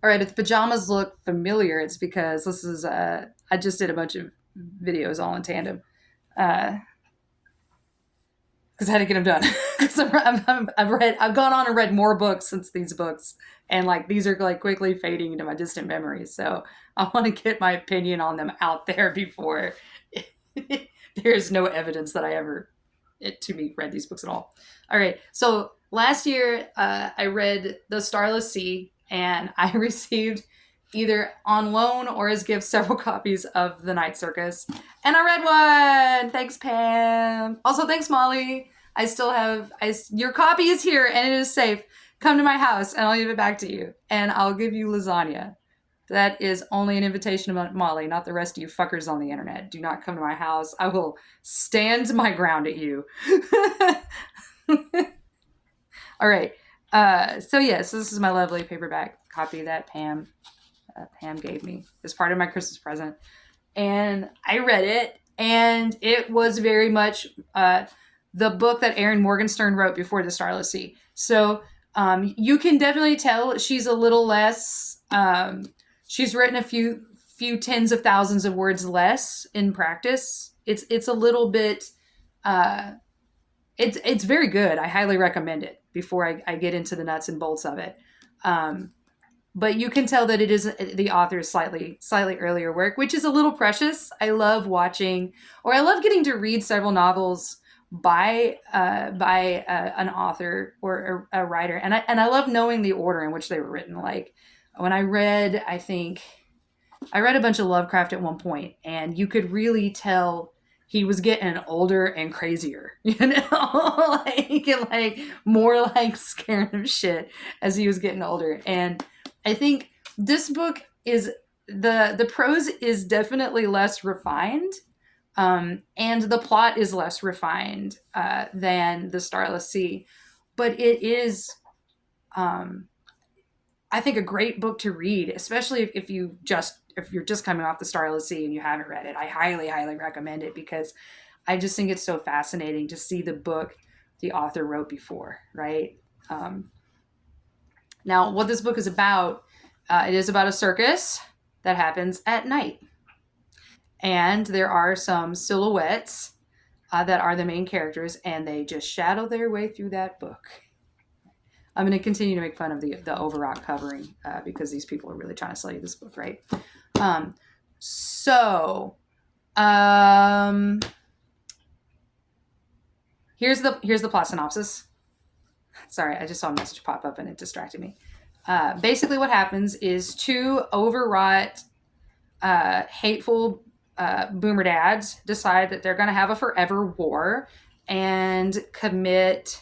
All right, if the pajamas look familiar, it's because this is I just did a bunch of videos all in tandem because I had to get them done. Because I've gone on and read more books since these books, and like these are like quickly fading into my distant memories. So I want to get my opinion on them out there before there's no evidence that I ever, to me, read these books at all. All right, so last year I read The Starless Sea, and I received either on loan or as gifts several copies of The Night Circus, and I read one. Thanks, Pam. Also, thanks, Molly. I still have your copy is here and it is safe. Come to my house and I'll give it back to you, and I'll give you lasagna. That is only an invitation to Molly, not the rest of you fuckers on the internet. Do not come to my house. I will stand my ground at you. All right. So yes, this is my lovely paperback copy that Pam gave me as part of my Christmas present, and I read it, and it was very much the book that Erin Morgenstern wrote before The Starless Sea. So you can definitely tell she's a little less. She's written a few tens of thousands of words less in practice. It's a little bit. It's very good. I highly recommend it before I get into the nuts and bolts of it. But you can tell that it is the author's slightly earlier work, which is a little precious. I love watching, or I love getting to read several novels by an author or a writer, and I love knowing the order in which they were written. Like when I read, I read a bunch of Lovecraft at one point, and you could really tell he was getting older and crazier, like more like scared of shit as he was getting older. And I think this book is the prose is definitely less refined, and the plot is less refined than The Starless Sea, but it is, I think, a great book to read, especially if you're just coming off The Starless Sea and you haven't read it. I highly recommend it because I just think it's so fascinating to see the book the author wrote before, right? Now, what this book is about, it is about a circus that happens at night. And there are some silhouettes that are the main characters, and they just shadow their way through that book. I'm going to continue to make fun of the overwrought covering because these people are really trying to sell you this book, right? So here's the plot synopsis. Sorry, I just saw a message pop up and it distracted me. Basically, what happens is two overwrought, hateful boomer dads decide that they're going to have a forever war and commit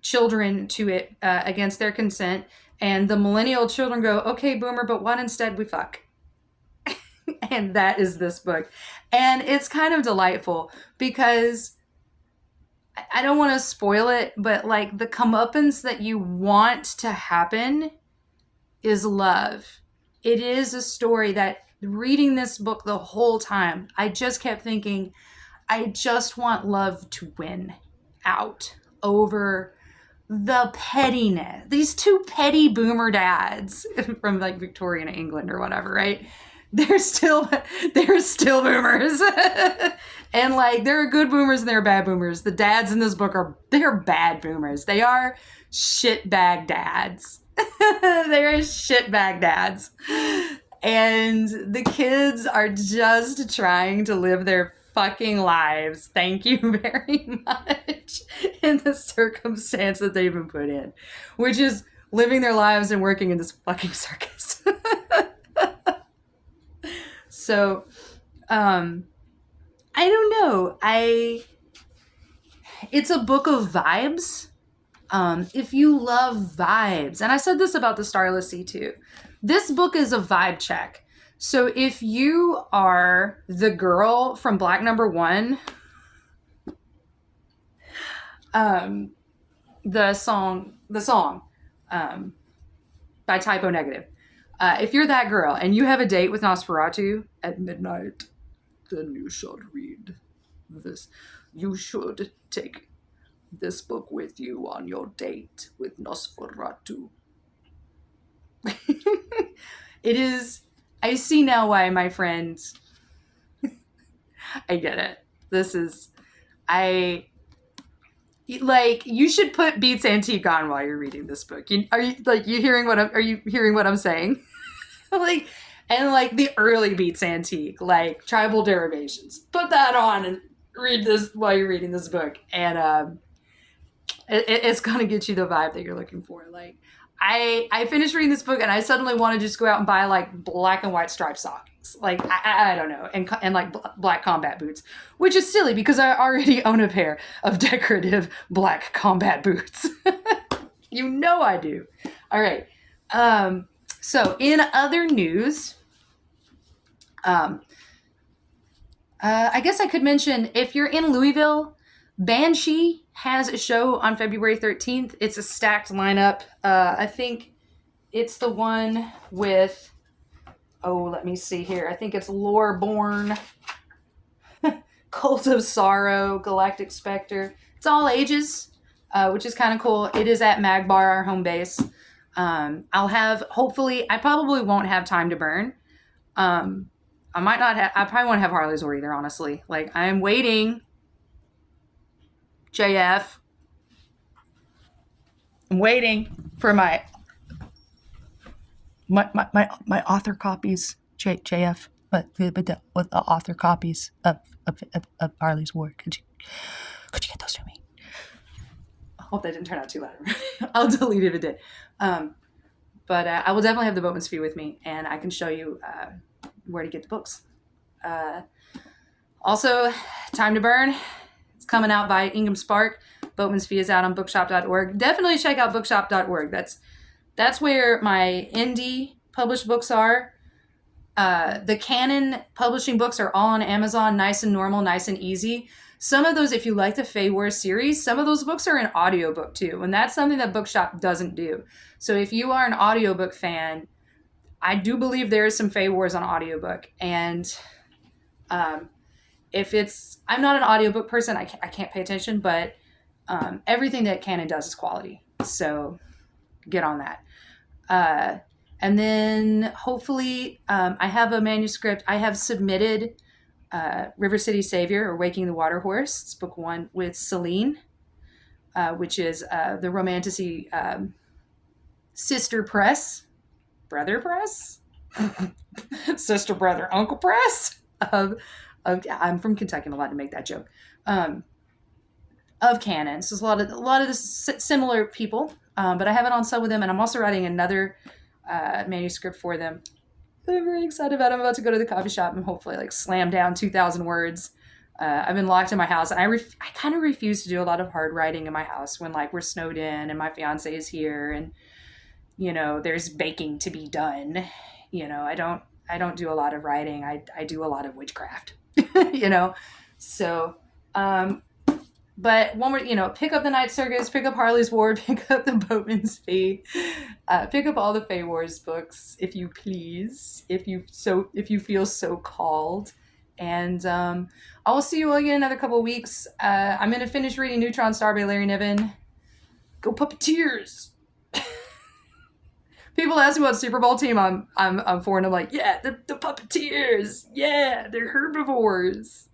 children to it against their consent. And the millennial children go, okay, boomer, but what instead we fuck? And that is this book. And it's kind of delightful because I don't want to spoil it, but like the comeuppance that you want to happen is love. It is a story that, reading this book the whole time, I just kept thinking, I just want love to win out over the pettiness. These two petty boomer dads from like Victorian England or whatever, right? They're still boomers. And like there are good boomers and there are bad boomers. The dads in this book they're bad boomers. They are shitbag dads. They're shitbag dads. And the kids are just trying to live their fucking lives. Thank you very much. In the circumstance that they've been put in, which is living their lives and working in this fucking circus. So, I don't know. It's a book of vibes. If you love vibes, and I said this about The Starless Sea too, this book is a vibe check. So if you are the girl from Black Number One, the song, by Typo Negative. If you're that girl and you have a date with Nosferatu at midnight, then you should read this. You should take this book with you on your date with Nosferatu. it is. I see now why my friend. I get it. This is. I like. You should put Beats Antique on while you're reading this book. Are you hearing what I'm? Are you hearing what I'm saying? Like, and like the early Beats Antique, like Tribal Derivations. Put that on and read this while you're reading this book, and it's gonna get you the vibe that you're looking for. Like, I finished reading this book and I suddenly want to just go out and buy like black and white striped stockings. Like, I don't know, and like black combat boots, which is silly because I already own a pair of decorative black combat boots. You know I do. All right. So in other news, I guess I could mention, if you're in Louisville, Banshee has a show on February 13th. It's a stacked lineup. I think it's the one with, let me see here. I think it's Loreborn, Cult of Sorrow, Galactic Spectre. It's all ages, which is kind of cool. It is at Magbar, our home base. Hopefully, I probably won't have Time to Burn. I probably won't have Harley's War either, honestly. Like, I'm waiting. JF. I'm waiting for my author copies, JF, but the author copies of Harley's War. Could you get those to me? I hope that didn't turn out too loud. I'll delete it if it did. But I will definitely have the Boatman's Fee with me, and I can show you where to get the books. Also, Time to Burn. It's coming out by Ingham Spark. Boatman's Fee is out on bookshop.org. Definitely check out bookshop.org. That's where my indie published books are. The canon publishing books are all on Amazon, nice and normal, nice and easy. Some of those, if you like the Fae Wars series, some of those books are an audiobook too, and that's something that Bookshop doesn't do. So if you are an audiobook fan, I do believe there is some Fae Wars on audiobook, and I'm not an audiobook person, I can't pay attention, but everything that canon does is quality. So get on that. And then hopefully I have a manuscript. I have submitted River City Savior, or Waking the Water Horse. It's book 1 with Celine, which is the Romantasy sister press, brother press, sister, brother, uncle press of I'm from Kentucky. I'm allowed to make that joke. Of canon. So it's a lot of the similar people, but I have it on sale with them, and I'm also writing another manuscript for them. I'm very excited about it. I'm about to go to the coffee shop and hopefully like slam down 2,000 words. I've been locked in my house, and I kind of refuse to do a lot of hard writing in my house when like we're snowed in and my fiance is here, and there's baking to be done. I don't do a lot of writing. I do a lot of witchcraft. So but one more, pick up the Night Circus, pick up Harley's War, pick up the Boatman's Fee, pick up all the Fae Wars books, if you please, if you feel so called. And I will see you all again in another couple of weeks. I'm going to finish reading Neutron Star by Larry Niven. Go Puppeteers! People ask me what Super Bowl team I'm for, and I'm like, yeah, the Puppeteers! Yeah, they're herbivores!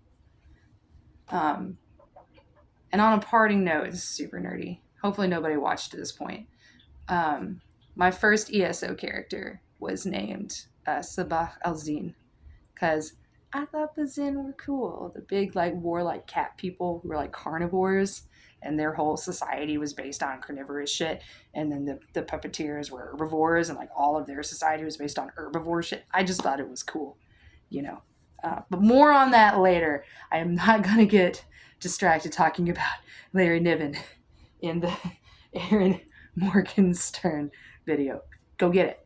And on a parting note, this is super nerdy. Hopefully nobody watched to this point. My first ESO character was named Sabah al-Zin, because I thought the Zin were cool. The big, like, warlike cat people who were, like, carnivores, and their whole society was based on carnivorous shit. And then the puppeteers were herbivores, and, like, all of their society was based on herbivore shit. I just thought it was cool, But more on that later. I am not going to get distracted talking about Larry Niven in the Erin Morgenstern video. Go get it.